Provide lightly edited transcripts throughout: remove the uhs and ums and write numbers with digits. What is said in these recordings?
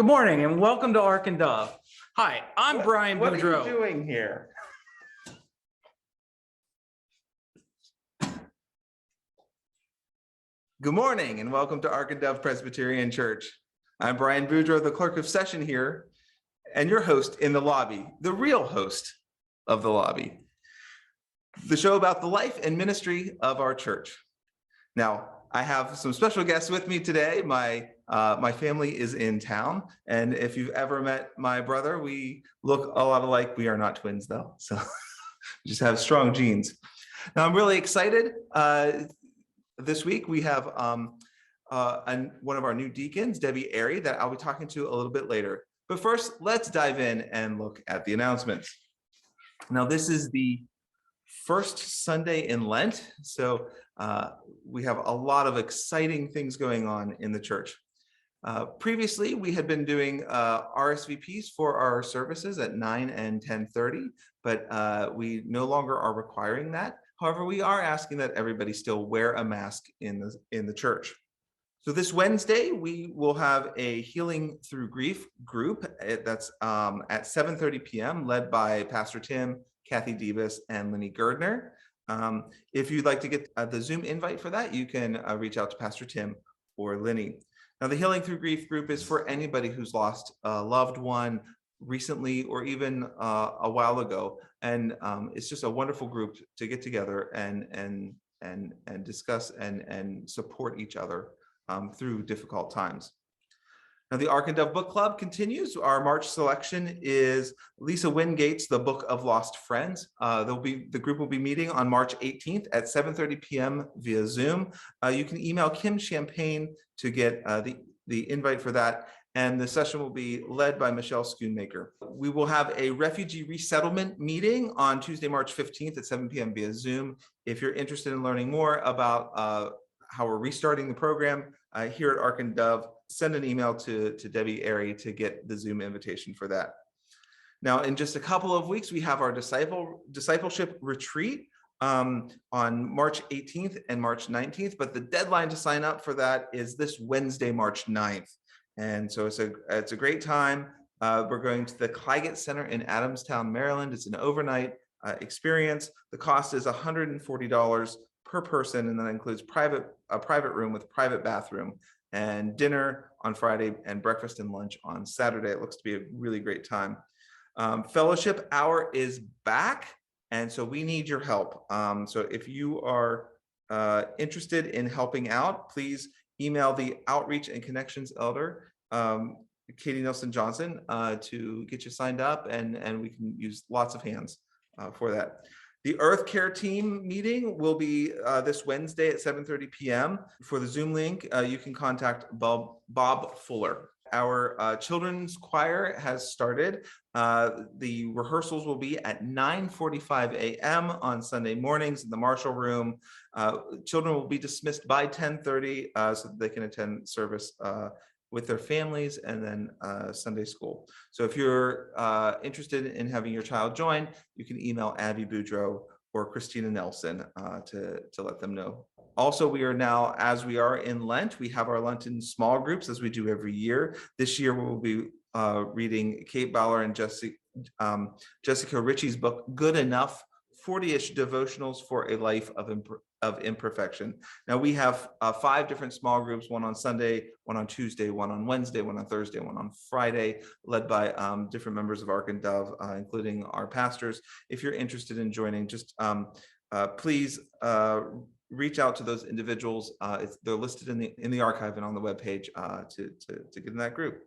Good morning and welcome to Ark and Dove. Hi, I'm Brian What are you Boudreau. doing here? Good morning and welcome to Ark and Dove Presbyterian Church. I'm Brian Boudreau, the clerk of session here, and your host in the lobby, the real host of the lobby, the show about the life and ministry of our church. Now, I have some special guests with me today. My family is in town, and if you've ever met my brother, we look a lot alike. We are not twins, though, so we just have strong genes. Now, I'm really excited. This week we have one of our new deacons, Debbie Airy, that I'll be talking to a little bit later. But first, let's dive in and look at the announcements. Now, this is the first Sunday in Lent, so we have a lot of exciting things going on in the church. Previously, we had been doing RSVPs for our services at 9 and 10:30, but we no longer are requiring that. However, we are asking that everybody still wear a mask in the church. So this Wednesday, we will have a Healing Through Grief group that's at 7:30 p.m. led by Pastor Tim, Kathy Debus, and Lenny Girdner. If you'd like to get the Zoom invite for that, you can reach out to Pastor Tim or Lenny. Now, the Healing Through Grief group is for anybody who's lost a loved one recently or even a while ago, and it's just a wonderful group to get together and discuss and support each other through difficult times. Now, the Ark and Dove Book Club continues. Our March selection is Lisa Wingate's The Book of Lost Friends. The group will be meeting on March 18th at 7:30 p.m. via Zoom. You can email Kim Champagne to get the invite for that, and the session will be led by Michelle Schoonmaker. We will have a refugee resettlement meeting on Tuesday, March 15th at 7 p.m. via Zoom. If you're interested in learning more about how we're restarting the program here at Ark and Dove, send an email to Debbie Airy to get the Zoom invitation for that. Now, in just a couple of weeks, we have our discipleship retreat on March 18th and March 19th, but the deadline to sign up for that is this Wednesday, March 9th. And so it's a great time. We're going to the Claggett Center in Adamstown, Maryland. It's an overnight experience. The cost is $140 per person, and that includes a private room with private bathroom, and dinner on Friday and breakfast and lunch on Saturday. It looks to be a really great time. Fellowship hour is back, and so we need your help. So if you are interested in helping out, please email the Outreach and Connections Elder, Katie Nelson Johnson, to get you signed up, and we can use lots of hands for that. The Earth Care Team meeting will be this Wednesday at 7:30 p.m. For the Zoom link, you can contact Bob Fuller. Our children's choir has started. The rehearsals will be at 9:45 a.m. on Sunday mornings in the Marshall Room. Children will be dismissed by 10:30 so that they can attend service with their families, and then Sunday school. So if you're interested in having your child join, you can email Abby Boudreau or Christina Nelson to let them know. Also, we are now, as we are in Lent, we have our Lenten small groups as we do every year. This year, we'll be reading Kate Bauer and Jessica Ritchie's book, Good Enough, 40-ish devotionals for a life of imperfection. Now, we have 5 different small groups, one on Sunday, one on Tuesday, one on Wednesday, one on Thursday, one on Friday, led by different members of Ark and Dove, including our pastors. If you're interested in joining, just please reach out to those individuals. They're listed in the archive and on the webpage to get in that group.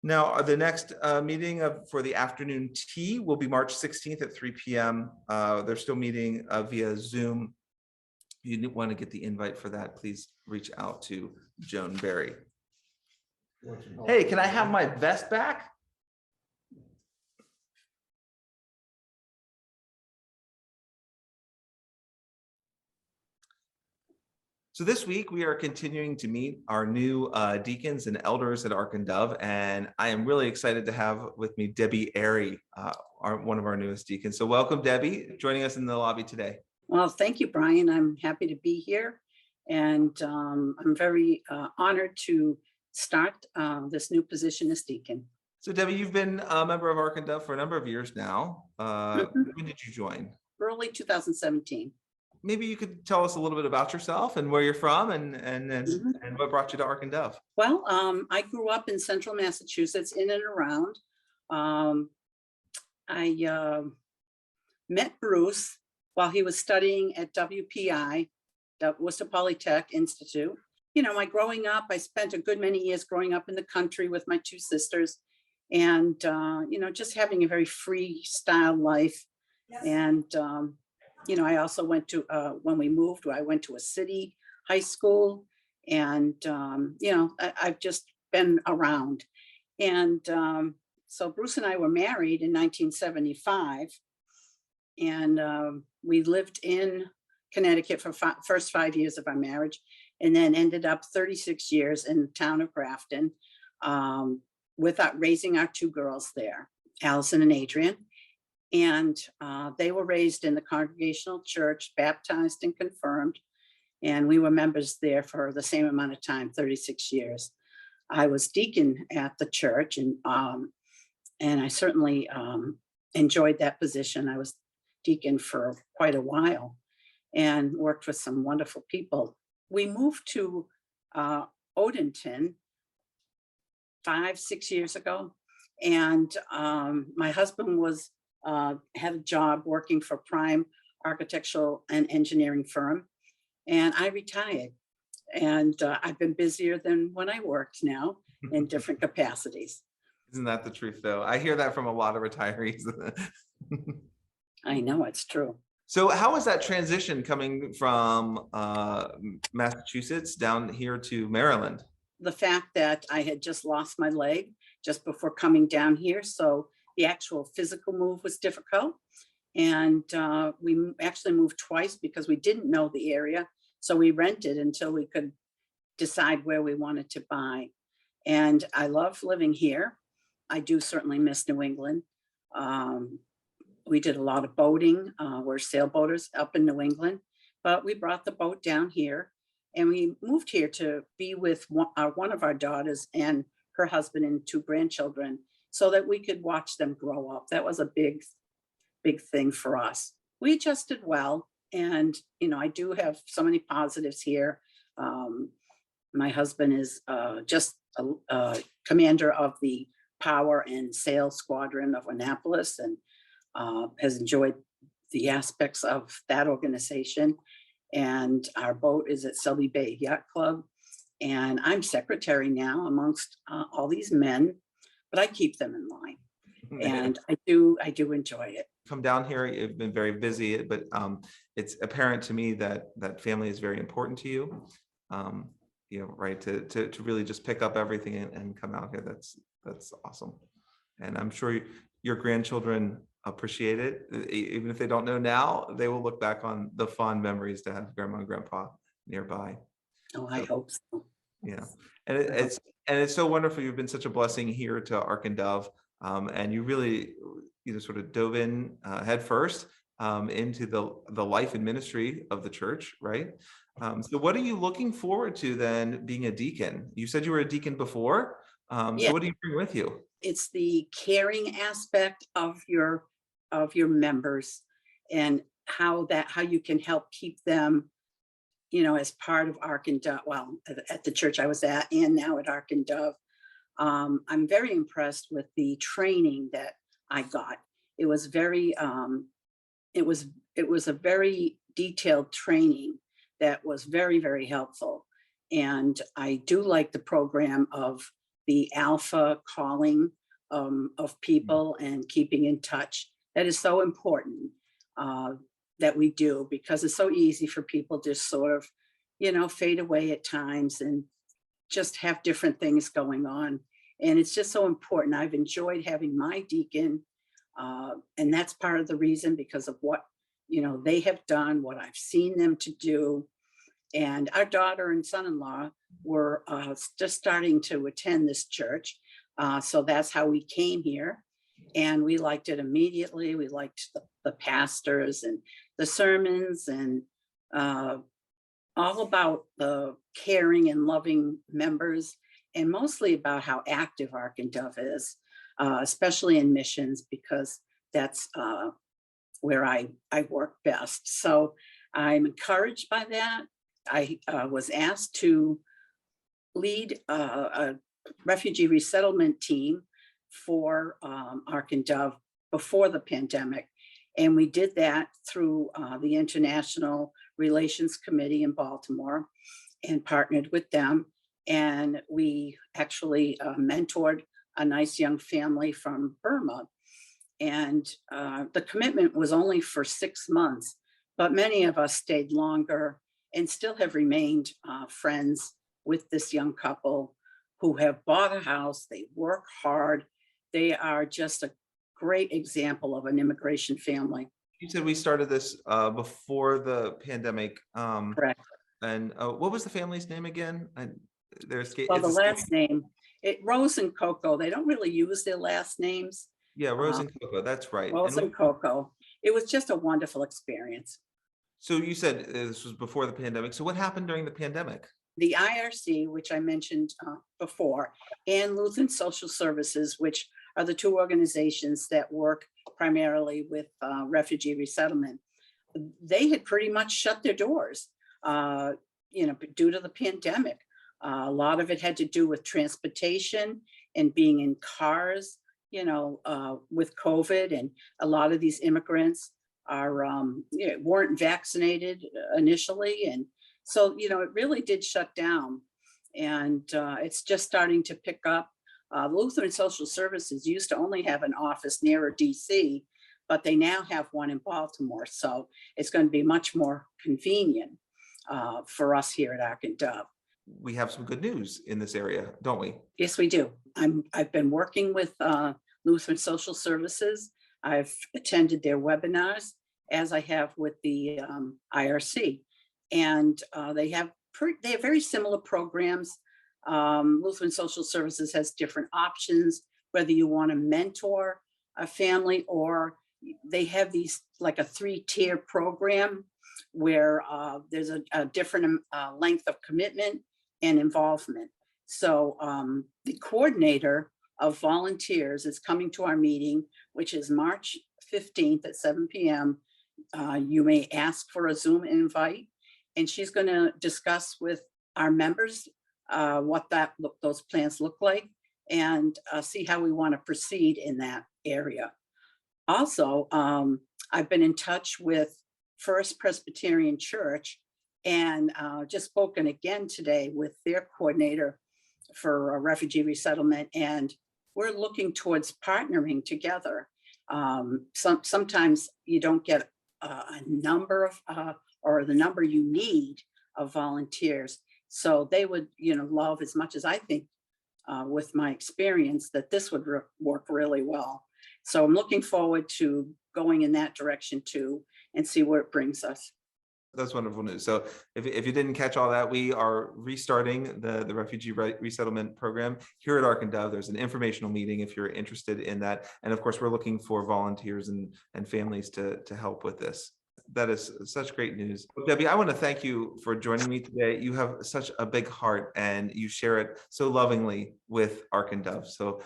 Now, the next meeting for the afternoon tea will be March 16th at 3 p.m. They're still meeting via Zoom. If you want to get the invite for that, please reach out to Joan Berry. Hey, can I have my vest back? So this week we are continuing to meet our new deacons and elders at Ark and Dove, and I am really excited to have with me Debbie Airy, one of our newest deacons. So welcome, Debbie, joining us in the lobby today. Well, thank you, Brian. I'm happy to be here, and I'm very honored to start this new position as deacon. So Debbie, you've been a member of Ark and Dove for a number of years now. When did you join? Early 2017. Maybe you could tell us a little bit about yourself and where you're from and what brought you to Ark and Dove. Well, I grew up in central Massachusetts, in and around. I met Bruce while he was studying at WPI, the Worcester Polytech Institute. You know, my growing up, I spent a good many years growing up in the country with my two sisters and, you know, just having a very freestyle life. And, you know, I also went to, when we moved, I went to a city high school and, you know, I've just been around. And so Bruce and I were married in 1975. And we lived in Connecticut for first 5 years of our marriage, and then ended up 36 years in the town of Grafton, raising our two girls there, Allison and Adrian. And they were raised in the Congregational Church, baptized and confirmed. And we were members there for the same amount of time, 36 years. I was deacon at the church, and I certainly enjoyed that position. I was deacon for quite a while and worked with some wonderful people. We moved to Odenton 5-6 years ago. And my husband had a job working for Prime Architectural and Engineering firm. And I retired. And I've been busier than when I worked now in different capacities. Isn't that the truth, though? I hear that from a lot of retirees. I know, it's true. So how was that transition coming from Massachusetts down here to Maryland? The fact that I had just lost my leg just before coming down here. So the actual physical move was difficult. And we actually moved twice because we didn't know the area. So we rented until we could decide where we wanted to buy. And I love living here. I do certainly miss New England. We did a lot of boating. We're sailboaters up in New England, but we brought the boat down here and we moved here to be with one of our daughters and her husband and two grandchildren so that we could watch them grow up. That was a big thing for us. We adjusted well. And, you know, I do have so many positives here. My husband is just a commander of the Power and Sail Squadron of Annapolis and has enjoyed the aspects of that organization. And our boat is at Selby Bay Yacht Club. And I'm secretary now amongst all these men, but I keep them in line. And I do enjoy it. Come down here, you've been very busy, but it's apparent to me that family is very important to you. You know, right, to really just pick up everything and come out here. That's awesome. And I'm sure your grandchildren appreciate it. Even if they don't know now, they will look back on the fond memories to have grandma and grandpa nearby. Oh, I hope so. Yeah. And it's so wonderful. You've been such a blessing here to Ark and Dove. And you really, you know, sort of dove in head first into the life and ministry of the church, right? So what are you looking forward to then being a deacon? You said you were a deacon before. Yeah. So what do you bring with you? It's the caring aspect of your members and how you can help keep them, you know, as part of Ark and Dove. Well, at the church I was at and now at Ark and Dove. I'm very impressed with the training that I got. It was very, it was a very detailed training that was very, very helpful. And I do like the program of the alpha calling of people and keeping in touch. That is so important that we do, because it's so easy for people to sort of, you know, fade away at times and just have different things going on. And it's just so important. I've enjoyed having my deacon. And that's part of the reason, because of what, you know, they have done, what I've seen them to do. And our daughter and son-in-law were just starting to attend this church. So that's how we came here. And we liked it immediately. We liked the pastors and the sermons and all about the caring and loving members and mostly about how active Ark and Dove is, especially in missions, because that's where I work best. So I'm encouraged by that. I was asked to lead a refugee resettlement team for Ark and Dove before the pandemic. And we did that through the International Relations Committee in Baltimore and partnered with them. And we actually mentored a nice young family from Burma. And the commitment was only for 6 months, but many of us stayed longer and still have remained friends with this young couple who have bought a house. They work hard. They are just a great example of an immigration family. You said we started this before the pandemic. Correct. And what was the family's name again? Well, the last name, Rose and Coco, they don't really use their last names. Yeah, Rose and Coco, that's right. Rose and Coco. It was just a wonderful experience. So you said this was before the pandemic. So what happened during the pandemic? The IRC, which I mentioned before, and Lutheran Social Services, which are the two organizations that work primarily with refugee resettlement, they had pretty much shut their doors, due to the pandemic. A lot of it had to do with transportation and being in cars, with COVID, and a lot of these immigrants weren't vaccinated initially, and so it really did shut down, and it's just starting to pick up. Lutheran Social Services used to only have an office nearer DC, but they now have one in Baltimore, so it's going to be much more convenient for us here at Ark and Dove. We have some good news in this area, don't we? Yes, we do. I've been working with Lutheran Social Services. I've attended their webinars, as I have with the IRC, and they have very similar programs. Lutheran Social Services has different options, whether you want to mentor a family, or they have these like a 3-tier program where there's a different length of commitment and involvement. So the coordinator of volunteers is coming to our meeting, which is March 15th at 7 p.m. You may ask for a Zoom invite, and she's going to discuss with our members what those plans look like, and see how we want to proceed in that area. Also, I've been in touch with First Presbyterian Church, and just spoken again today with their coordinator for refugee resettlement, and we're looking towards partnering together. Sometimes you don't get a number of or the number you need of volunteers, so they would love, as much as I think with my experience, that this would work really well. So I'm looking forward to going in that direction too, and see where it brings us. That's wonderful news. So if you didn't catch all that, we are restarting the refugee resettlement program here at Ark and Dove. There's an informational meeting if you're interested in that. And of course, we're looking for volunteers and families to help with this. That is such great news. Debbie, I want to thank you for joining me today. You have such a big heart, and you share it so lovingly with Ark and Dove. So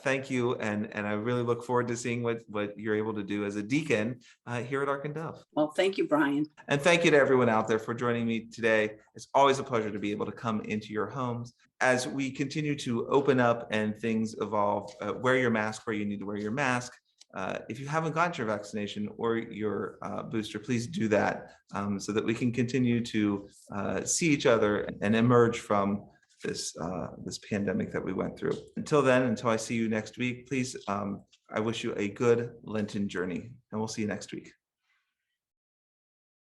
thank you. And I really look forward to seeing what you're able to do as a deacon here at Ark and Dove. Well, thank you, Brian. And thank you to everyone out there for joining me today. It's always a pleasure to be able to come into your homes. As we continue to open up and things evolve, wear your mask where you need to wear your mask. If you haven't got your vaccination or your booster, please do that so that we can continue to see each other and emerge from this pandemic that we went through. Until then, until I see you next week, please, I wish you a good Lenten journey, and we'll see you next week.